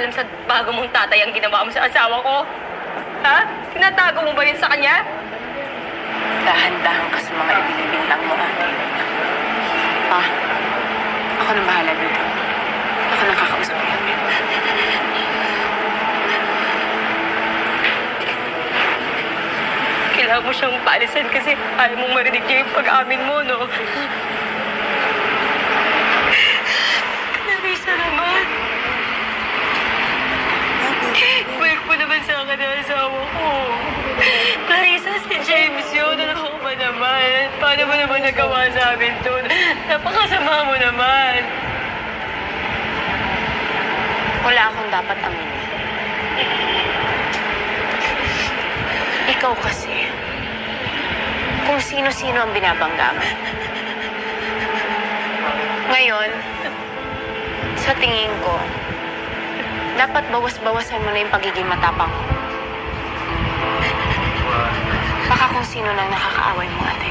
pagpapaalam sa bago mong tatay ang ginawa mo sa asawa ko? Ha? Tinatago mo ba yun sa kanya? Dahan-dahan ka sa mga ibinibintang mo, ate. Pa, ako na bahala dito. Ako na kakausap niya. Kailangan mo siyang paalisan kasi ayaw mong marinig niya yung pag-amin mo, no? Clarissa naman. Balik mo naman sa akin ang asawa ko. Clarissa, si James yun. Ano ko ba naman? Paano mo naman nagawa sa amin to? Napakasama mo naman. Wala akong dapat aminin. Ikaw kasi, kung sino-sino ang binabangga mo. Ngayon, sa tingin ko, dapat bawas-bawasan mo na yung pagiging matapang mo. Baka kung sino nang nakakaaway mo, ate.